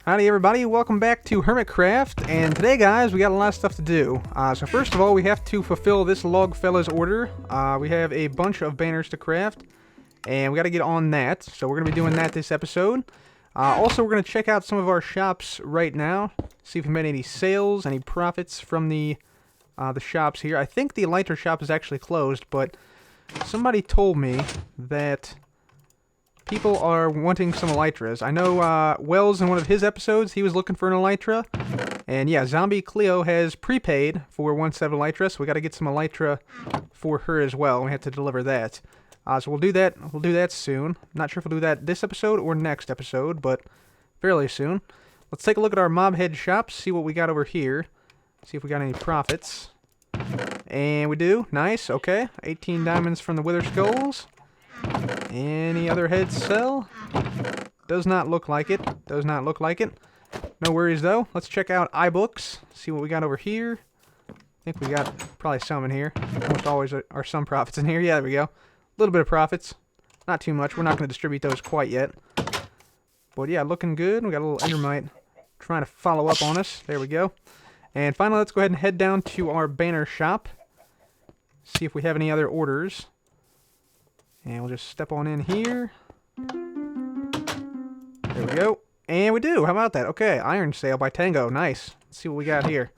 Howdy everybody, welcome back to Hermitcraft, and today guys, we got a lot of stuff to do. So first of all, we have to fulfill this log fella's order. We have a bunch of banners to craft, and we got to get on that, so we're going to be doing that this episode. Also, we're going to check out some of our shops right now, see if we made any sales, any profits from the shops here. I think the Elytra shop is actually closed, but somebody told me that people are wanting some Elytras. I know Wells, in one of his episodes, he was looking for an Elytra. And yeah, Zombie Cleo has prepaid for one set of Elytra, so we got to get some Elytra for her as well. We have to deliver that. So we'll do that. We'll do that soon. Not sure if we'll do that this episode or next episode, but fairly soon. Let's take a look at our mob head shops, see what we got over here. See if we got any profits. And we do. Nice. Okay. 18 diamonds from the Wither Skulls. Any other heads sell? Does not look like it. Does not look like it. No worries though. Let's check out iBooks. See what we got over here. I think we got probably some in here. Almost always are some profits in here. Yeah, there we go. A little bit of profits. Not too much. We're not going to distribute those quite yet. But yeah, looking good. We got a little Endermite trying to follow up on us. There we go. And finally, let's go ahead and head down to our banner shop. See if we have any other orders. And we'll just step on in here. There we go. And we do. How about that? Okay, Iron Sale by Tango. Nice. Let's see what we got here.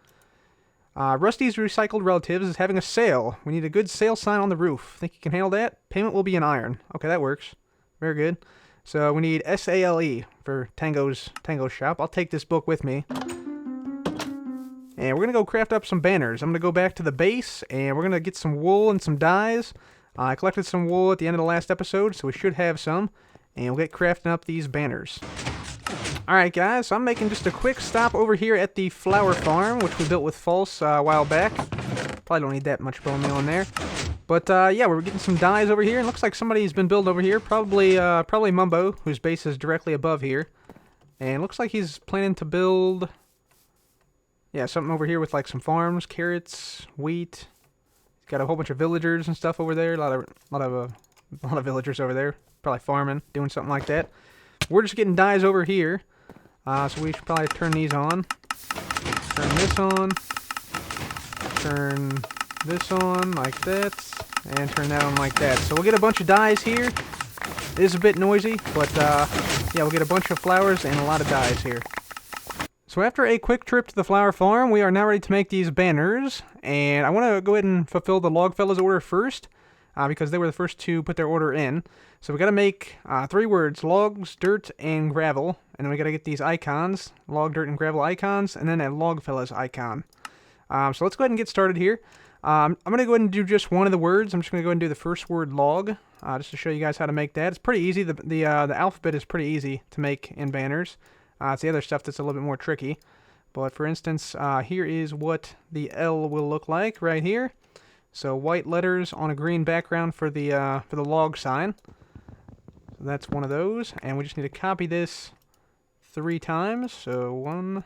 Rusty's Recycled Relatives is having a sale. We need a good sale sign on the roof. Think you can handle that? Payment will be in iron. Okay, that works. Very good. So we need SALE for Tango's shop. I'll take this book with me. And we're going to go craft up some banners. I'm going to go back to the base, and we're going to get some wool and some dyes. I collected some wool at the end of the last episode, so we should have some. And we'll get crafting up these banners. Alright guys, so I'm making just a quick stop over here at the flower farm, which we built with False a while back. Probably don't need that much bone meal in there. But yeah, we're getting some dyes over here. And looks like somebody's been building over here. Probably Mumbo, whose base is directly above here. And looks like he's planning to build... yeah, something over here with like some farms, carrots, wheat. Got a whole bunch of villagers and stuff over there. A lot of villagers over there. Probably farming, doing something like that. We're just getting dyes over here. So we should probably turn these on. Turn this on. Turn this on like that. And turn that on like that. So we'll get a bunch of dyes here. It is a bit noisy, but yeah, we'll get a bunch of flowers and a lot of dyes here. So after a quick trip to the flower farm, we are now ready to make these banners. And I want to go ahead and fulfill the log fella's order first, because they were the first to put their order in. So we got to make 3 words: logs, dirt, and gravel. And then we got to get these icons, log, dirt, and gravel icons, and then a log fella's icon. So let's go ahead and get started here. I'm going to go ahead and do just one of the words. I'm just going to go ahead and do the first word, log, just to show you guys how to make that. It's pretty easy. The alphabet is pretty easy to make in banners. It's the other stuff that's a little bit more tricky. But for instance, here is what the L will look like right here. So white letters on a green background for the log sign. So that's one of those. And we just need to copy this 3 times. So 1,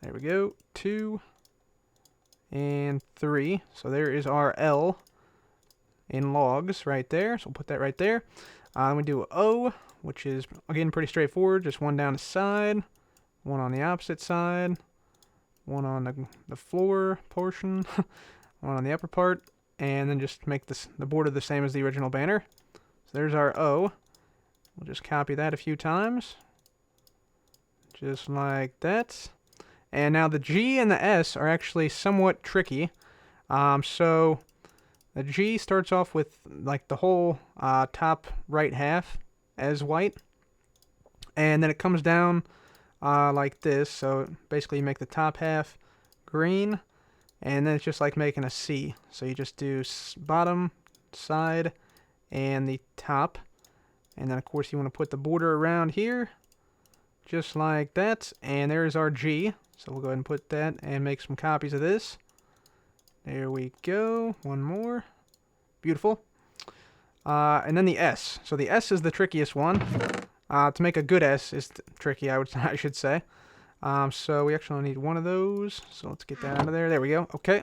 there we go, 2, and 3. So there is our L in logs right there. So we'll put that right there. We do O, which is, again, pretty straightforward. Just 1 down the side, 1 on the opposite side, 1 on the floor portion, 1 on the upper part, and then just make the border the same as the original banner. So there's our O. We'll just copy that a few times, just like that. And now the G and the S are actually somewhat tricky. So the G starts off with like the whole top right half as white, and then it comes down like this. So basically you make the top half green, and then it's just like making a C. So you just do bottom, side, and the top, and then of course you want to put the border around here just like that. And there's our G. So we'll go ahead and put that and make some copies of this. There we go. One more. Beautiful. And then the S. So the S is the trickiest one. To make a good S is tricky, I should say. So we actually only need 1 of those. So let's get that out of there. There we go. Okay.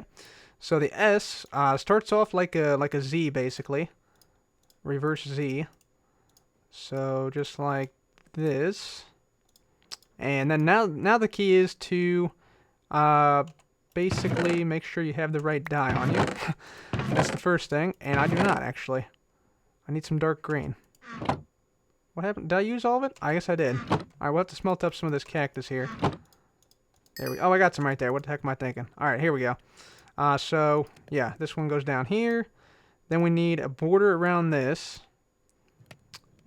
So the S starts off like a Z basically. Reverse Z. So just like this. And then now the key is to basically make sure you have the right dye on you. That's the first thing, and I do not, actually. I need some dark green. What happened? Did I use all of it? I guess I did. Alright, we'll have to smelt up some of this cactus here. There we go. Oh, I got some right there. What the heck am I thinking? Alright, here we go. So, yeah, this one goes down here. Then we need a border around this.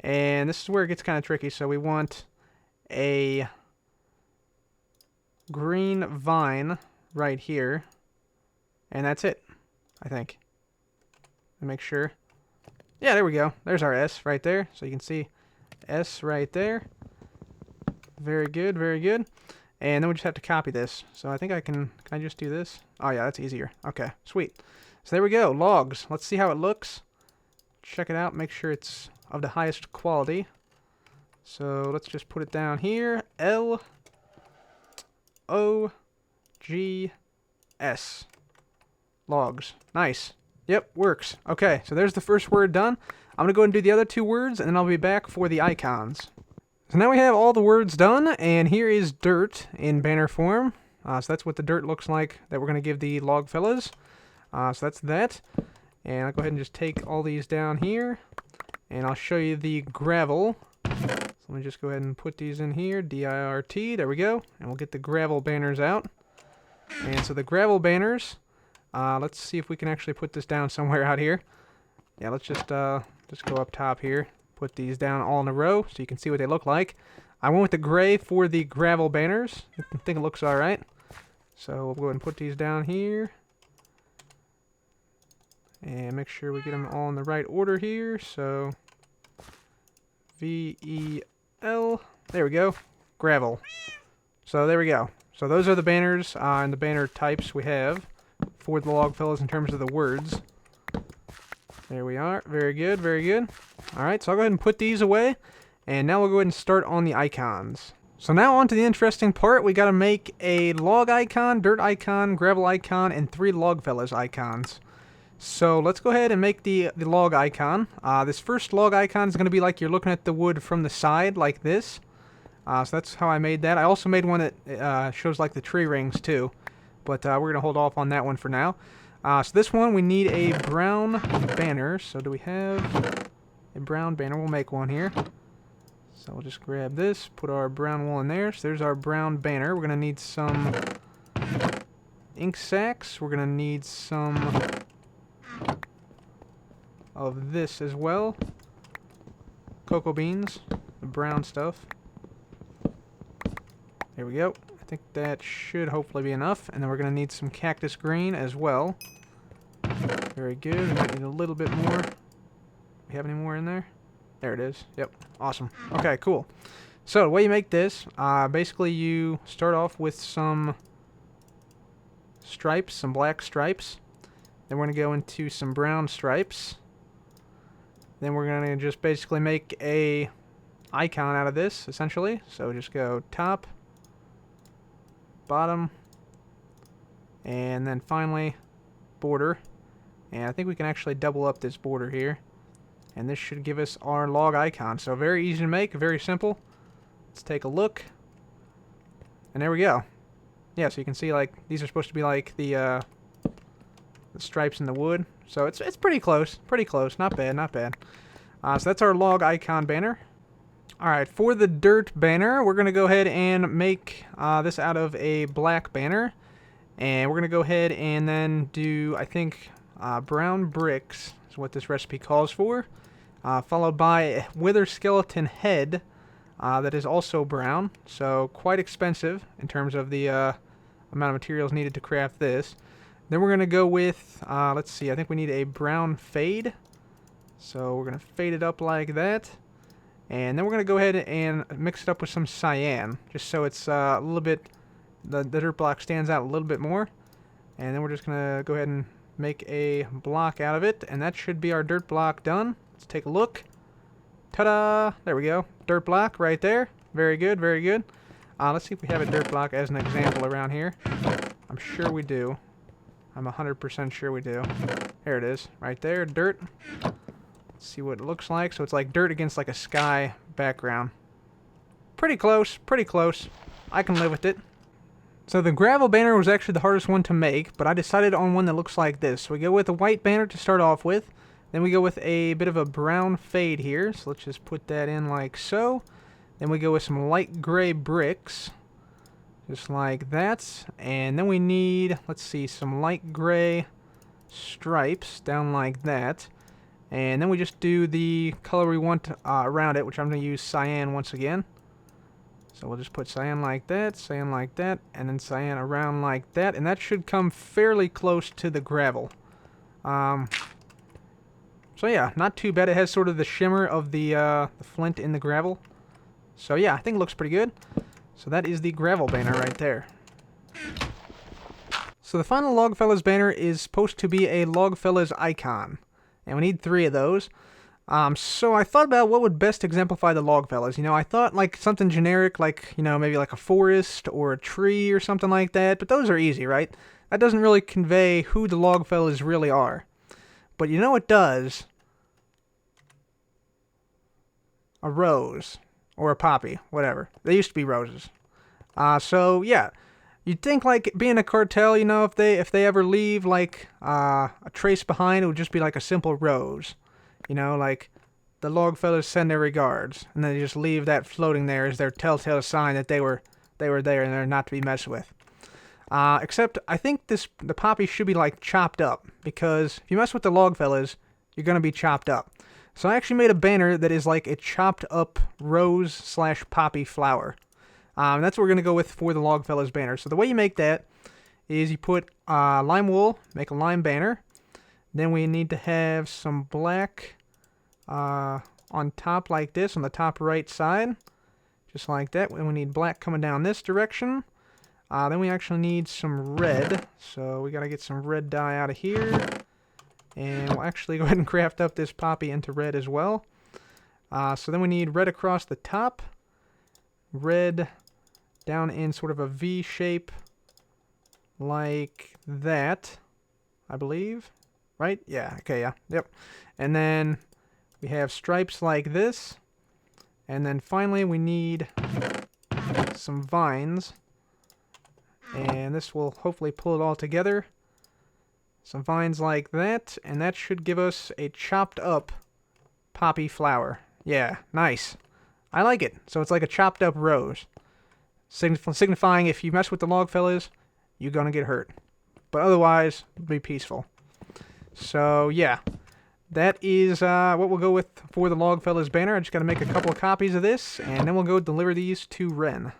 And this is where it gets kind of tricky. So we want a green vine right here. And that's it, I think. Let me make sure. Yeah, there we go. There's our S right there. So you can see S right there. Very good, very good. And then we just have to copy this. So I think can I just do this? Oh yeah, that's easier. Okay, sweet. So there we go, logs. Let's see how it looks. Check it out, make sure it's of the highest quality. So let's just put it down here. L-O-G-S. Logs. Nice. Yep, works. Okay, so there's the first word done. I'm going to go ahead and do the other two words, and then I'll be back for the icons. So now we have all the words done, and here is dirt in banner form. So that's what the dirt looks like that we're going to give the log fellas. So that's that. And I'll go ahead and just take all these down here, and I'll show you the gravel. So let me just go ahead and put these in here, D-I-R-T, there we go. And we'll get the gravel banners out. And so the gravel banners, let's see if we can actually put this down somewhere out here. Yeah, let's just go up top here. Put these down all in a row so you can see what they look like. I went with the gray for the gravel banners. I think it looks alright. So we'll go ahead and put these down here. And make sure we get them all in the right order here. So V-E-L. There we go. Gravel. So there we go. So those are the banners and the banner types we have for the log fellas in terms of the words. There we are. Very good, very good. Alright, so I'll go ahead and put these away. And now we'll go ahead and start on the icons. So now on to the interesting part. We got to make a log icon, dirt icon, gravel icon, and 3 log fellas icons. So let's go ahead and make the log icon. This first log icon is going to be like you're looking at the wood from the side, like this. So that's how I made that. I also made one that shows like the tree rings too. But we're going to hold off on that one for now. So this one, we need a brown banner. So do we have a brown banner? We'll make one here. So we'll just grab this, put our brown wool in there. So there's our brown banner. We're going to need some ink sacks. We're going to need some of this as well. Cocoa beans, the brown stuff. There we go. I think that should hopefully be enough. And then we're going to need some cactus green as well. Very good. We might need a little bit more. We have any more in there? There it is. Yep. Awesome. Okay, cool. So the way you make this, basically you start off with some stripes, some black stripes. Then we're going to go into some brown stripes. Then we're going to just basically make a icon out of this, essentially. So just go top, bottom, and then finally border. And I think we can actually double up this border here. And this should give us our log icon. So very easy to make, very simple. Let's take a look. And there we go. Yeah, so you can see like these are supposed to be like the stripes in the wood. So it's pretty close, not bad, not bad. So that's our log icon banner. Alright, for the dirt banner, we're going to go ahead and make this out of a black banner. And we're going to go ahead and then do, I think, brown bricks is what this recipe calls for. Followed by a wither skeleton head that is also brown. So quite expensive in terms of the amount of materials needed to craft this. Then we're going to go with, let's see, I think we need a brown fade. So we're going to fade it up like that. And then we're going to go ahead and mix it up with some cyan. Just so it's a little bit, the dirt block stands out a little bit more. And then we're just going to go ahead and make a block out of it. And that should be our dirt block done. Let's take a look. Ta-da! There we go. Dirt block right there. Very good, very good. Let's see if we have a dirt block as an example around here. I'm sure we do. I'm 100% sure we do. There it is. Right there. Dirt. Let's see what it looks like. So it's like dirt against like a sky background. Pretty close, pretty close. I can live with it. So the gravel banner was actually the hardest one to make, but I decided on one that looks like this. So we go with a white banner to start off with. Then we go with a bit of a brown fade here. So let's just put that in like so. Then we go with some light gray bricks. Just like that. And then we need, let's see, some light gray stripes down like that. And then we just do the color we want around it, which I'm going to use cyan once again. So we'll just put cyan like that, and then cyan around like that. And that should come fairly close to the gravel. So yeah, not too bad. It has sort of the shimmer of the flint in the gravel. So yeah, I think it looks pretty good. So that is the gravel banner right there. So the final Logfellas banner is supposed to be a Logfellas icon. And we need 3 of those. So I thought about what would best exemplify the Logfellas. You know, I thought like something generic, like, you know, maybe like a forest or a tree or something like that. But those are easy, right? That doesn't really convey who the Logfellas really are. But you know what does? A rose. Or a poppy. Whatever. They used to be roses. So, yeah. You'd think, like, being a cartel, you know, if they ever leave, like, a trace behind, it would just be like a simple rose. You know, like, the Logfellas send their regards, and then they just leave that floating there as their telltale sign that they were there and they're not to be messed with. Except, I think the poppy should be, like, chopped up, because if you mess with the Logfellas, you're going to be chopped up. So I actually made a banner that is like a chopped up rose/poppy flower. That's what we're going to go with for the Logfellas banner. So the way you make that is you put lime wool, make a lime banner. Then we need to have some black on top like this, on the top right side. Just like that. And we need black coming down this direction. Then we actually need some red. So we got to get some red dye out of here. And we'll actually go ahead and craft up this poppy into red as well. So then we need red across the top. Red down in sort of a V shape like that, I believe. Right? Yeah. Okay, yeah. Yep. And then we have stripes like this. And then finally we need some vines. And this will hopefully pull it all together. Some vines like that, and that should give us a chopped up poppy flower. Yeah, nice. I like it. So it's like a chopped up rose. Signifying if you mess with the Logfellas, you're going to get hurt. But otherwise, be peaceful. So yeah, that is what we'll go with for the Logfellas banner. I just got to make a couple of copies of this, and then we'll go deliver these to Ren.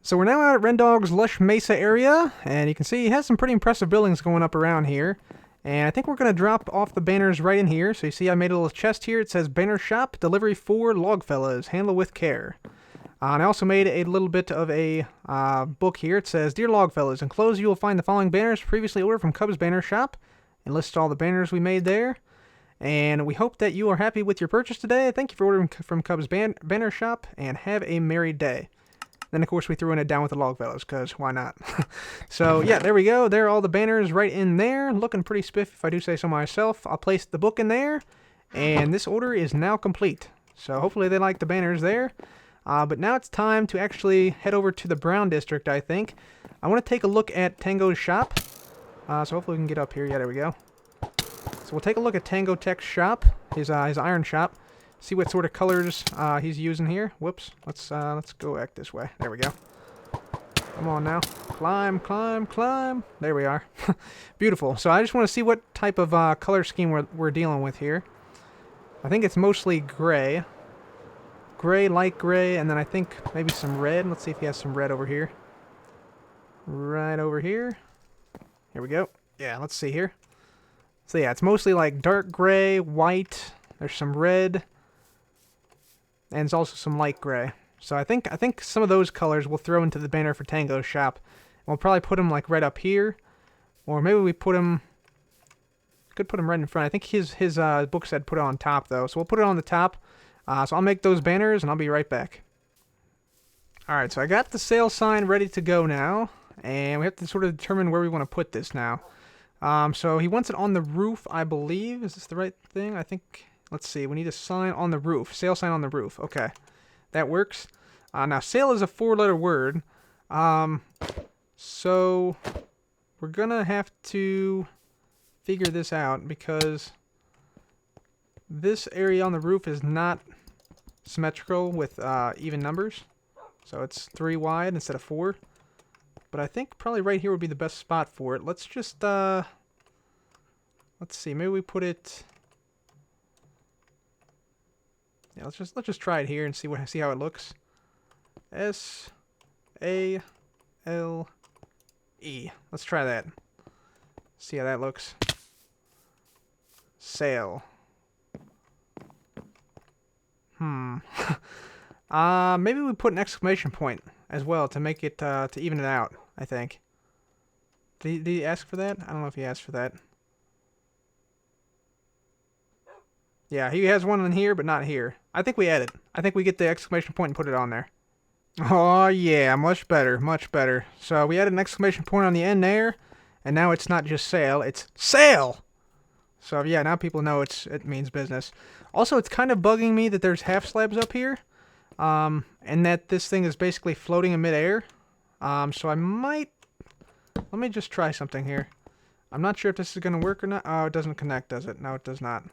So we're now out at Rendog's Lush Mesa area, and you can see he has some pretty impressive buildings going up around here. And I think we're going to drop off the banners right in here. So you see I made a little chest here. It says Banner Shop, Delivery for Logfellas, Handle with Care. And I also made a little bit of a book here. It says, Dear Logfellas, enclosed you will find the following banners previously ordered from Cub's Banner Shop. And lists all the banners we made there. And we hope that you are happy with your purchase today. Thank you for ordering from Cub's Banner Shop, and have a merry day. Then, of course, we threw in it down with the Logfellas, because why not? So, yeah, there we go. There are all the banners right in there. Looking pretty spiff, if I do say so myself. I'll place the book in there, and this order is now complete. So, hopefully they like the banners there. But now it's time to actually head over to the Brown District, I think. I want to take a look at Tango's shop. So, hopefully we can get up here. Yeah, there we go. So, we'll take a look at Tango Tech's shop, his iron shop. See what sort of colors he's using here. Whoops. Let's go back this way. There we go. Come on now. Climb, climb, climb. There we are. Beautiful. So I just want to see what type of color scheme we're dealing with here. I think it's mostly gray. Gray, light gray, and then I think maybe some red. Let's see if he has some red over here. Right over here. Here we go. Yeah, let's see here. So yeah, it's mostly like dark gray, white. There's some red. And it's also some light gray. So I think some of those colors we'll throw into the banner for Tango's shop. We'll probably put them like right up here. Or maybe we put them... Could put them right in front. I think his book said put it on top though. So we'll put it on the top. So I'll make those banners and I'll be right back. Alright, so I got the sale sign ready to go now. And we have to sort of determine where we want to put this now. So he wants it on the roof, I believe. Is this the right thing? I think... Let's see, we need a sign on the roof. Sale sign on the roof. Okay. That works. Now, sail is a 4-letter word. So we're going to have to figure this out because this area on the roof is not symmetrical with even numbers. So it's 3 wide instead of 4. But I think probably right here would be the best spot for it. Let's just, let's see, maybe we put it... Yeah, let's just try it here and see how it looks. S-A-L-E. Let's try that. See how that looks. Sail. Maybe we put an exclamation point as well to make it, to even it out, I think. Did he ask for that? I don't know if he asked for that. Yeah, he has one in here, but not here. I think we add it. I think we get the exclamation point and put it on there. Oh, yeah, much better, much better. So we added an exclamation point on the end there, and now it's not just sail, it's sail! So yeah, now people know it means business. Also, it's kind of bugging me that there's half slabs up here, and that this thing is basically floating in midair. So I might... Let me just try something here. I'm not sure if this is going to work or not. Oh, it doesn't connect, does it? No, it does not.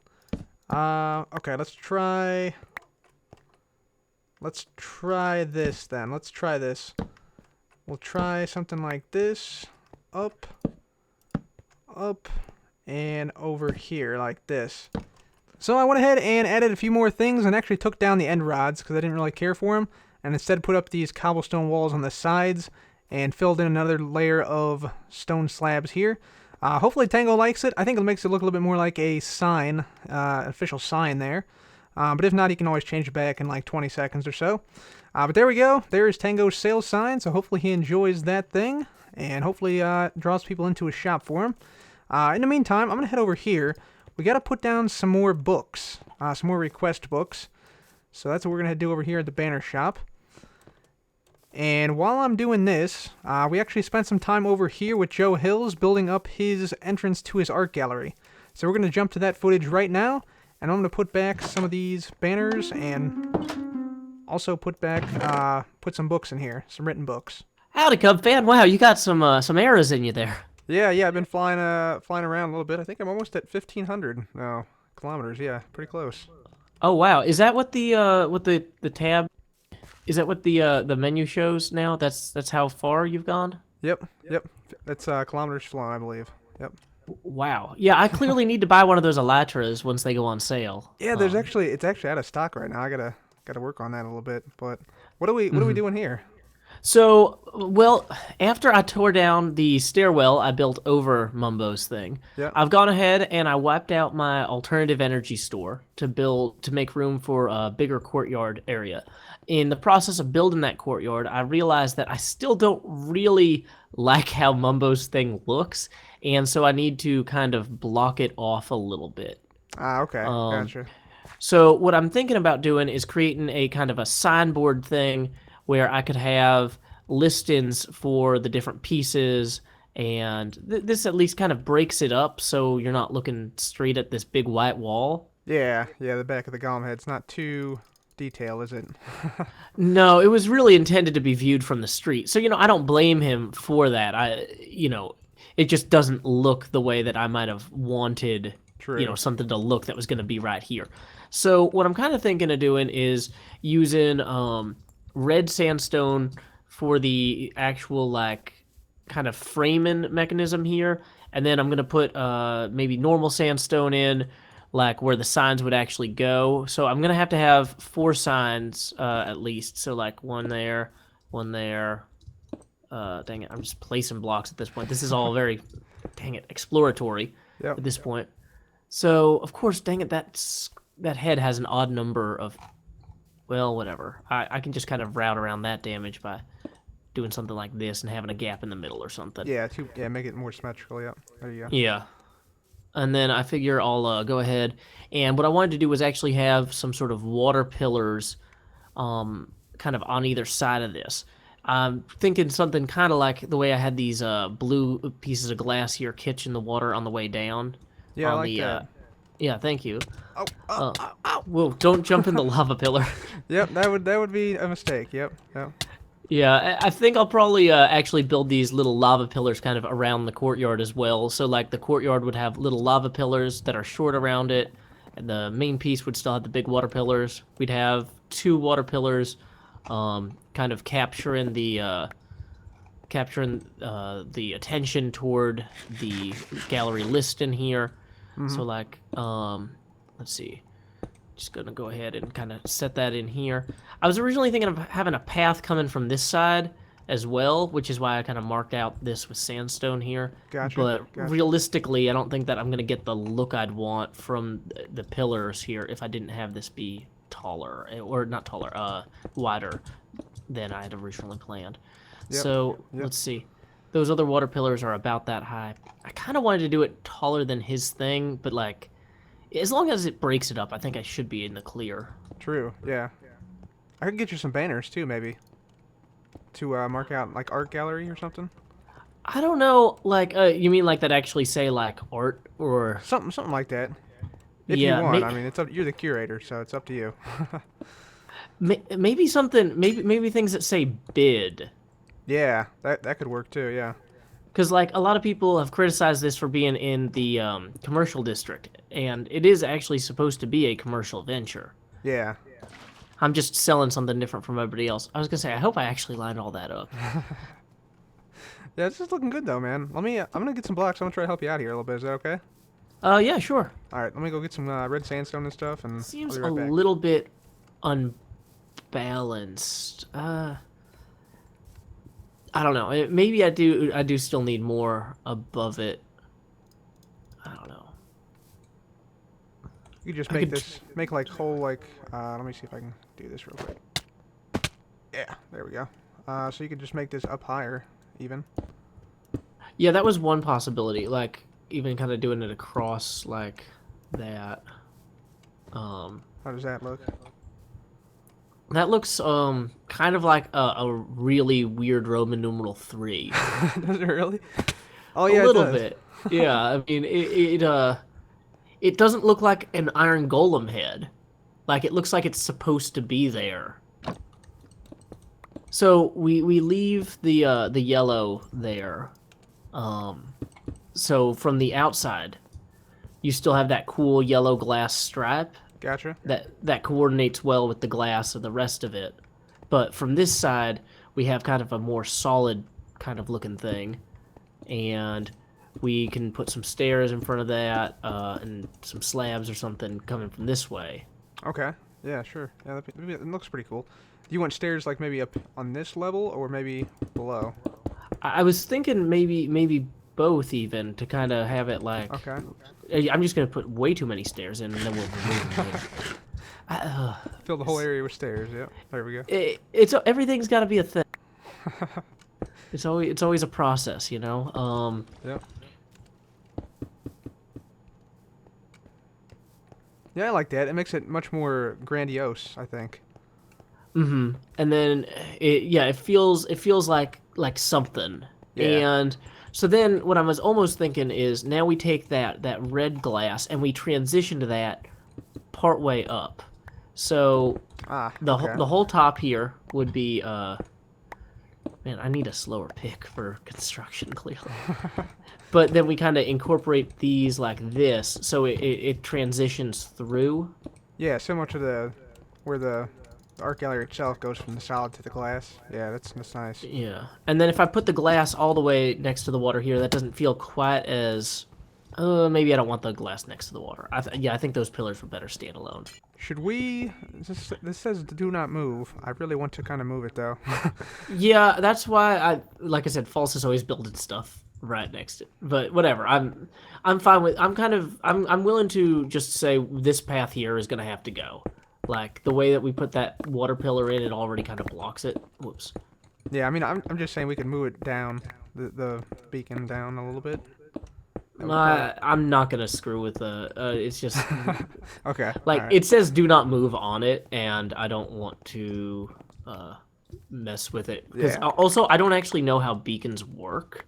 Okay, let's try this then. Let's try this. We'll try something like this. Up, and over here like this. So I went ahead and added a few more things and actually took down the end rods because I didn't really care for them, and instead put up these cobblestone walls on the sides and filled in another layer of stone slabs here. Hopefully Tango likes it. I think it makes it look a little bit more like a sign, official sign there. But if not, you can always change it back in like 20 seconds or so. But there we go. There is Tango's sales sign, so hopefully he enjoys that thing, and hopefully draws people into his shop for him. In the meantime, I'm going to head over here. We got to put down some more books, some more request books. So that's what we're going to do over here at the banner shop. And while I'm doing this, we actually spent some time over here with Joe Hills building up his entrance to his art gallery. So we're going to jump to that footage right now, and I'm going to put back some of these banners and also put some books in here, some written books. Howdy, Cub fan. Wow, you got some arrows in you there. Yeah, I've been flying around a little bit. I think I'm almost at 1,500 kilometers. Yeah, pretty close. Oh wow, is that what the tab? Is that what the menu shows now? That's how far you've gone? Yep. That's kilometers flown, I believe. Yep. Wow. Yeah, I clearly need to buy one of those Elatras once they go on sale. Yeah, it's actually out of stock right now. I gotta work on that a little bit. But what are we doing here? So, well, after I tore down the stairwell I built over Mumbo's thing, yeah. I've gone ahead and I wiped out my alternative energy store to make room for a bigger courtyard area. In the process of building that courtyard, I realized that I still don't really like how Mumbo's thing looks, and so I need to kind of block it off a little bit. Okay, gotcha. So what I'm thinking about doing is creating a kind of a signboard thing where I could have listings for the different pieces, and this at least kind of breaks it up so you're not looking straight at this big white wall. Yeah, the back of the golem head's not too detailed, is it? No, it was really intended to be viewed from the street. So, I don't blame him for that. It just doesn't look the way that I might have wanted, True. Something to look that was going to be right here. So what I'm kind of thinking of doing is using red sandstone for the actual kind of framing mechanism here, and then I'm gonna put maybe normal sandstone in where the signs would actually go. So I'm gonna have to have 4 signs at least. So one there, dang it, I'm just placing blocks at this point. This is all very exploratory at this point. So of course, dang it, that head has an odd number of... Well, whatever. I can just kind of route around that damage by doing something like this and having a gap in the middle or something. Yeah, make it more symmetrical, yeah. There you go. Yeah. And then I figure I'll go ahead, and what I wanted to do was actually have some sort of water pillars kind of on either side of this. I'm thinking something kind of like the way I had these blue pieces of glass here catching the water on the way down. Yeah, I like that. Yeah, thank you. Oh, oh, oh, oh. Whoa, don't jump in the lava pillar. Yep, that would be a mistake. Yep, yep. Yeah, I think I'll probably actually build these little lava pillars kind of around the courtyard as well. So like the courtyard would have little lava pillars that are short around it, and the main piece would still have the big water pillars. We'd have two water pillars, kind of capturing the attention toward the gallery list in here. So like, let's see. Just gonna go ahead and kind of set that in here. I was originally thinking of having a path coming from this side as well, which is why I kind of marked out this with sandstone here. Gotcha. But gotcha. realistically, I don't think that I'm gonna get the look I'd want from the pillars here if I didn't have this be taller, or not taller, wider than I had originally planned. Yep. So let's see. Those other water pillars are about that high. I kind of wanted to do it taller than his thing, but like, as long as it breaks it up, I think I should be in the clear. True. Yeah. I could get you some banners too, maybe, to mark out like art gallery or something. I don't know, like, you mean like that actually say like art or Something like that. If yeah, you want, I mean, it's up. You're the curator, so it's up to you. maybe something, maybe things that say bid. Yeah, that could work too. Yeah. Because, like, a lot of people have criticized this for being in the commercial district, and it is actually supposed to be a commercial venture. Yeah. I'm just selling something different from everybody else. I was going to say, I hope I actually lined all that up. Yeah, it's just looking good though, man. I'm gonna get some blocks. I'm gonna try to help you out here a little bit. Is that okay? Yeah, sure. All right, let me go get some red sandstone and stuff, and Seems I'll be right a back. little bit unbalanced. I don't know. Maybe I do still need more above it. I don't know. You just I make could make like whole like. Let me see if I can do this real quick. Yeah, there we go. So you could just make this up higher, even. Yeah, that was one possibility. Like even kind of doing it across like that. How does that look? That looks kind of like a really weird Roman numeral 3. Does it really? Oh yeah, A little it does. bit. Yeah, I mean it doesn't look like an iron golem head. Like it looks like it's supposed to be there. So we leave the yellow there. So from the outside, you still have that cool yellow glass stripe. Gotcha. That coordinates well with the glass of the rest of it. But from this side, we have kind of a more solid kind of looking thing. And we can put some stairs in front of that, and some slabs or something coming from this way. Okay. Yeah, sure. Yeah, it looks pretty cool. Do you want stairs like maybe up on this level or maybe below? I was thinking maybe both even to kind of have it like... Okay. I'm just going to put way too many stairs in and then we'll remove them later. Fill the whole area with stairs. Yep. There we go. Everything's got to be a thing. It's always a process, you know. Yep. Yeah, I like that. It makes it much more grandiose, I think. Mm-hmm. And then it feels like something. Yeah. And so then what I was almost thinking is now we take that red glass and we transition to that part way up. So the whole top here would be man, I need a slower pick for construction clearly. But then we kind of incorporate these like this so it transitions through. Yeah, similar to where the art gallery itself goes from the solid to the glass. Yeah, that's nice. Yeah. And then if I put the glass all the way next to the water here, that doesn't feel quite as... maybe I don't want the glass next to the water. I think those pillars would better stand alone. Should we... This says do not move. I really want to kind of move it, though. Yeah, that's why like I said, False is always building stuff right next to it. But whatever, I'm fine with... I'm willing to just say this path here is going to have to go. Like, the way that we put that water pillar in, it already kind of blocks it. Whoops. Yeah, I mean, I'm just saying we can move it down, the beacon down a little bit. I'm not going to screw with the... it's just... Okay. Like, right. it says do not move on it, and I don't want to mess with it. Because also, I don't actually know how beacons work.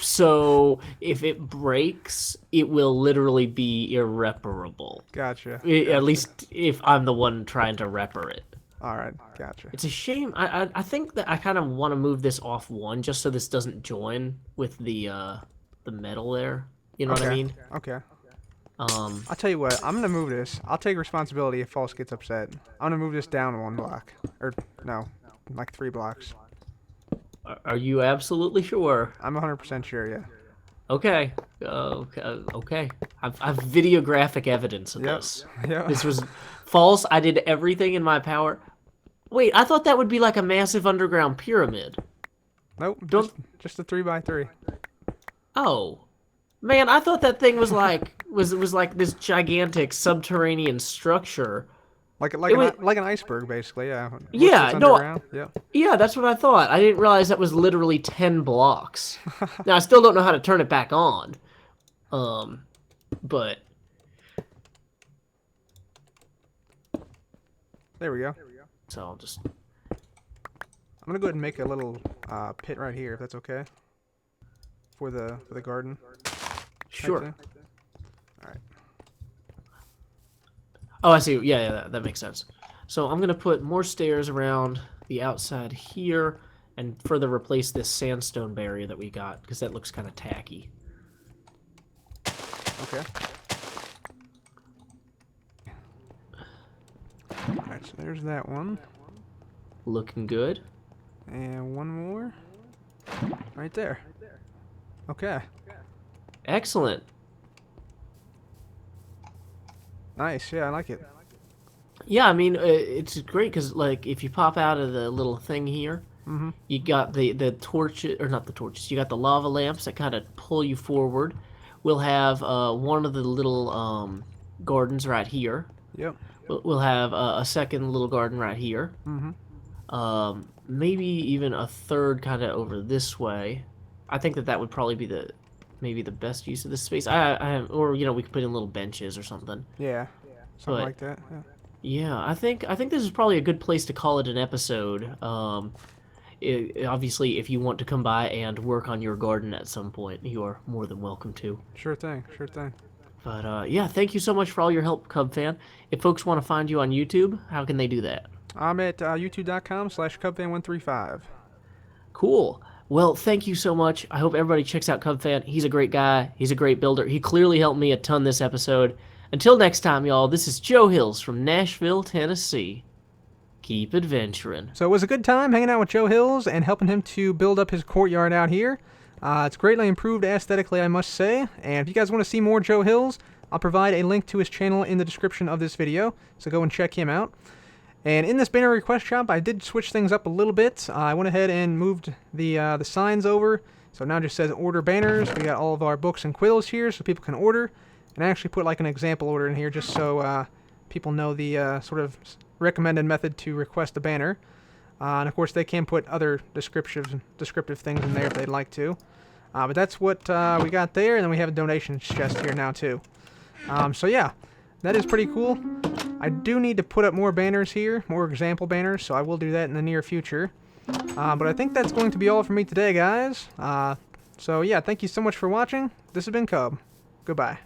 So if it breaks, it will literally be irreparable. Gotcha. At least if I'm the one trying to repar it. All right, gotcha. It's a shame. I think that I kind of want to move this off one just so this doesn't join with the metal there. You know what I mean? Okay. Um, I'll tell you what. I'm gonna move this. I'll take responsibility if False gets upset. I'm gonna move this down 1 block, or no, like 3 blocks. are you absolutely sure? I'm 100% sure. Yeah. Okay. Okay. I've videographic evidence of Yep. this. Yeah. This was false. I did everything in my power. Wait, I thought that would be like a massive underground pyramid. Nope. Don't- Just a 3x3. Oh, man, I thought that thing was like was like this gigantic subterranean structure. Like was- like an iceberg, basically. Yeah. Once Yeah, it's no, underground, yeah. Yeah, that's what I thought. I didn't realize that was literally 10 blocks. Now I still don't know how to turn it back on. But There we go. so I'll just I'm gonna go ahead and make a little pit right here, if that's okay. For the garden. sure. Right there. All right. Oh, I see. Yeah, that makes sense. So I'm gonna put more stairs around the outside here, and further replace this sandstone barrier that we got because that looks kind of tacky. Okay. All right. So there's that one, Looking good. and one more. Right there. Okay. Excellent. Nice. Yeah, I like it. Yeah, I mean it's great because like if you pop out of the little thing here, you got the torches or not the torches. You got the lava lamps that kind of pull you forward. We'll have one of the little gardens right here. Yep. We'll have a second little garden right here. Maybe even a third kind of over this way. I think that would probably be maybe the best use of this space. Or we could put in little benches or something. Yeah. Something But- like that. Yeah. Yeah, I think this is probably a good place to call it an episode. Obviously, if you want to come by and work on your garden at some point, you are more than welcome to. Sure thing. Sure thing. But yeah, thank you so much for all your help, Cub fan. If folks want to find you on YouTube, how can they do that? I'm at youtube.com/cubfan135. Cool. Well, thank you so much. I hope everybody checks out Cub fan. He's a great guy. He's a great builder. He clearly helped me a ton this episode. Until next time, y'all, this is Joe Hills from Nashville, Tennessee. Keep adventuring. So it was a good time hanging out with Joe Hills and helping him to build up his courtyard out here. It's greatly improved aesthetically, I must say. And if you guys want to see more Joe Hills, I'll provide a link to his channel in the description of this video. So go and check him out. And in this banner request shop, I did switch things up a little bit. I went ahead and moved the signs over. So now it just says order banners. We got all of our books and quills here so people can order. And I actually put like an example order in here just so people know the sort of recommended method to request a banner. And of course they can put other descriptive things in there if they'd like to. But that's what we got there, and then we have a donation chest here now too. So yeah, that is pretty cool. I do need to put up more banners here, more example banners, so I will do that in the near future. But I think that's going to be all for me today, guys. So yeah, thank you so much for watching. This has been Cub. Goodbye.